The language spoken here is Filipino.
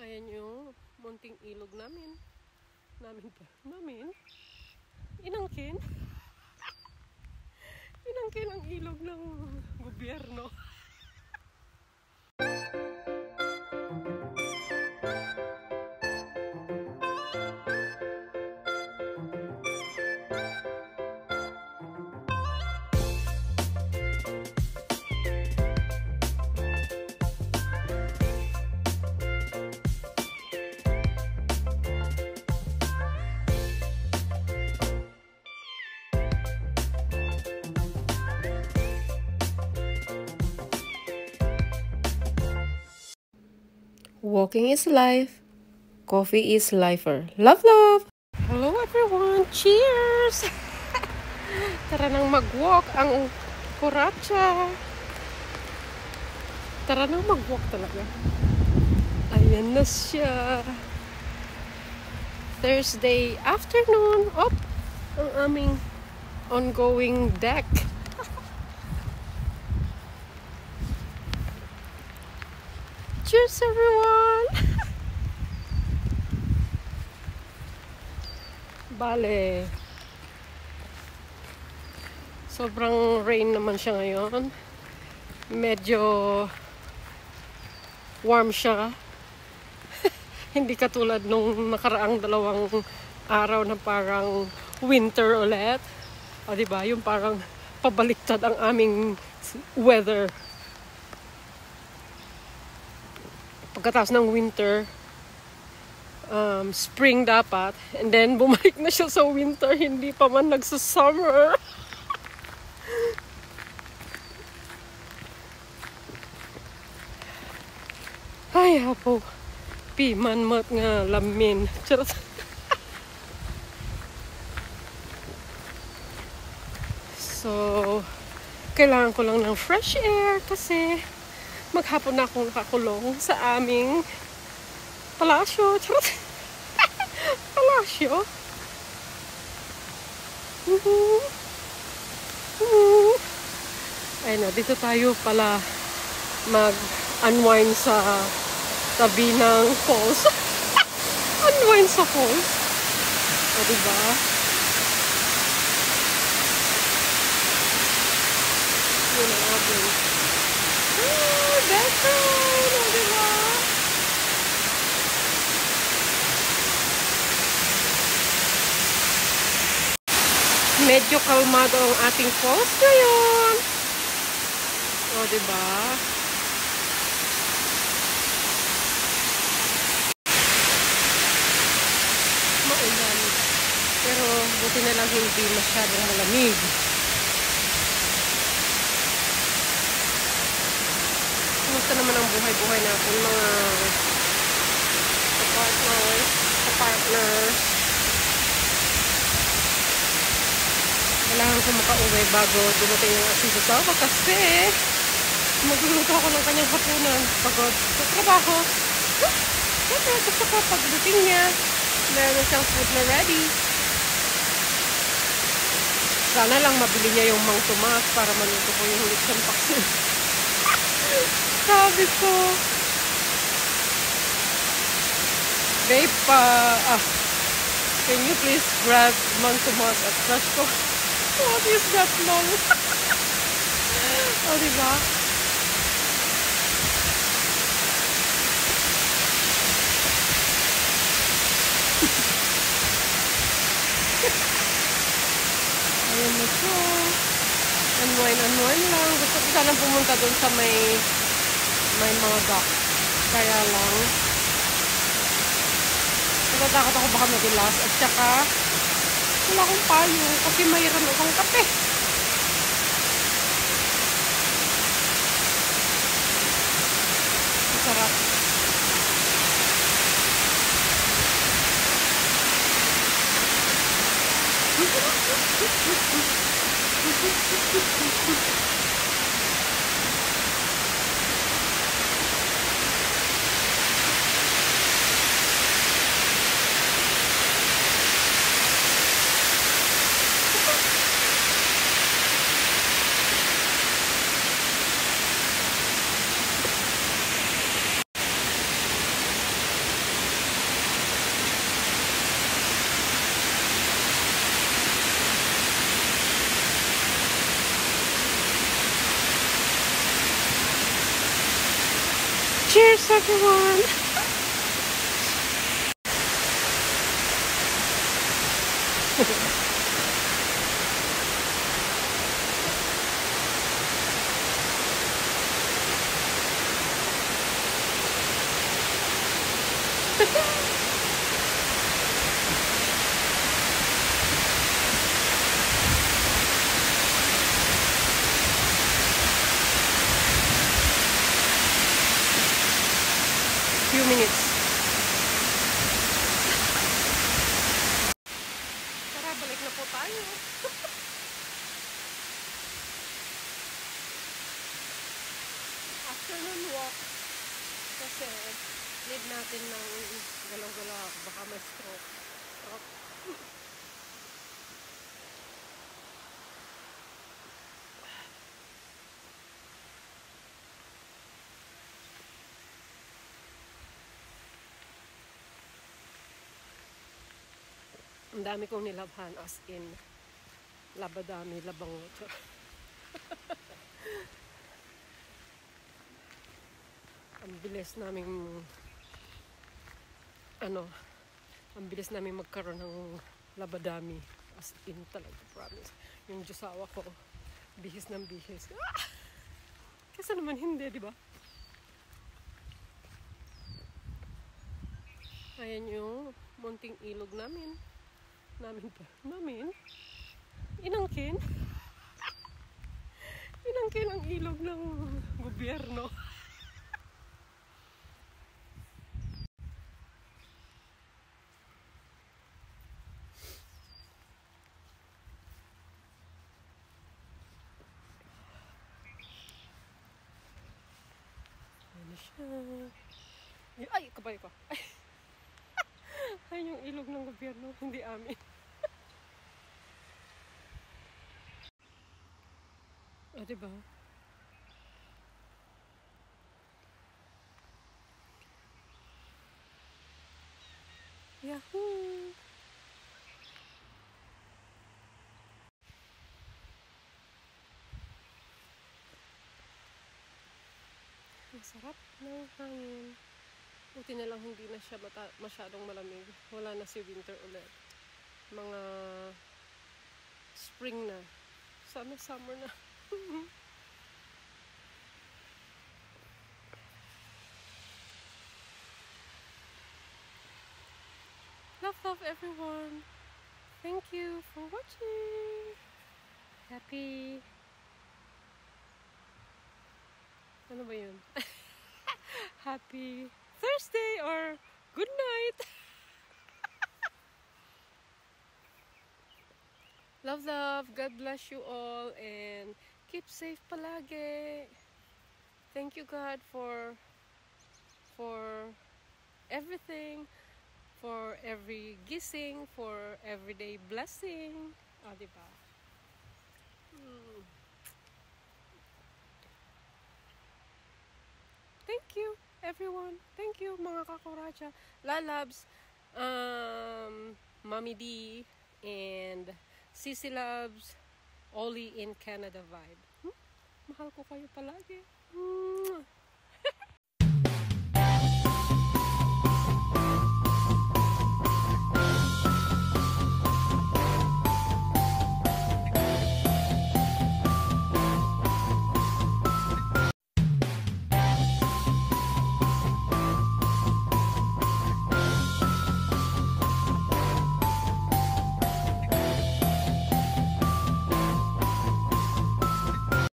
Ayan yung munting ilog namin. Namin? Inangkin? Inangkin ang ilog ng gobyerno. Walking is life. Coffee is lifer. Love, love! Hello everyone! Cheers! Tara nang mag-walk ang kuratsa. Tara nang mag-walk talaga. Ayan na siya. Thursday afternoon. Ang aming ongoing deck. Cheers everyone! Bale. Sobrang rain naman siya ngayon. Medyo warm siya. Hindi katulad nung nakaraang 2 araw na parang winter ulit. O diba? Yung parang pabaliktad ang aming weather. Pagkatapos ng winter, spring dapat, and then bumalik na siya sa winter, hindi pa man nagsa-summer. Ay, hapo. Piman mat nga lamin. Charot. So, kailangan ko lang ng fresh air kasi maghapon na akong nakakulong sa aming palasyo. Charot. Palasyo. Ayun na, dito tayo pala mag-unwind sa tabi ng falls. Unwind sa falls. O, diba? Yun ang ating. That's right! O, diba? Medyo kalmado ang ating falls ngayon. O, diba? Maulan. Pero buti na lang hindi masyadong malamig. Kumusta naman ang buhay-buhay natin mga partners. Kailangan ko makauwi bago dumating ang aking asawa kasi magluluto ako ng kanyang hapunan. Pagod sa trabaho. Siyempre, gusto ko pagdating niya, meron na siyang food na ready. Sana lang mabili niya yung Mang Tomas para maluto ko yung lechon paksin. Sabi ko, babe, can you please grab Mang Tomas at trash ko? What is that, mom? O, diba? Ayun na siya. Unwind lang. Gusto ko sana pumunta dun sa may mga dock. Kaya lang, natatakot ako baka madulas. At saka, wala akong payo kasi mayroon akong kape. Masarap. everyone! Few minutes. Tara, balik na po tayo. Afternoon walk. Kasi need natin ng galaw-galaw. Baka may stroke. Ang dami kong nilabhan, as in labadami, labango. Ang bilis naming ang bilis namin magkaroon ng labadami, as in talaga, promise. Yung Diyosawa ko, bihis ng bihis. Kasi naman hindi, di ba? Ayan yung munting ilog namin. Inangkin ang ilog ng gobyerno. Ano siya? Ay, kabay ko. Ay, yung ilog ng gobyerno, hindi amin. Diba? Yahoo! Masarap ng hangin. Buti na lang hindi na siya masyadong malamig. Wala na si winter ulit. Mga spring na. Sana summer na. Love everyone. Thank you for watching. Happy. Ano ba yun? Happy Thursday or good night. Love. God bless you all and keep safe palagi. Thank you God for everything, for every gising, for everyday blessing. Diba? Thank you everyone. Thank you mga kakuracha. Lalabs, Mommy D, and Sissy Loves, Ollie in Canada vibe. Mahal ko kayo palagi.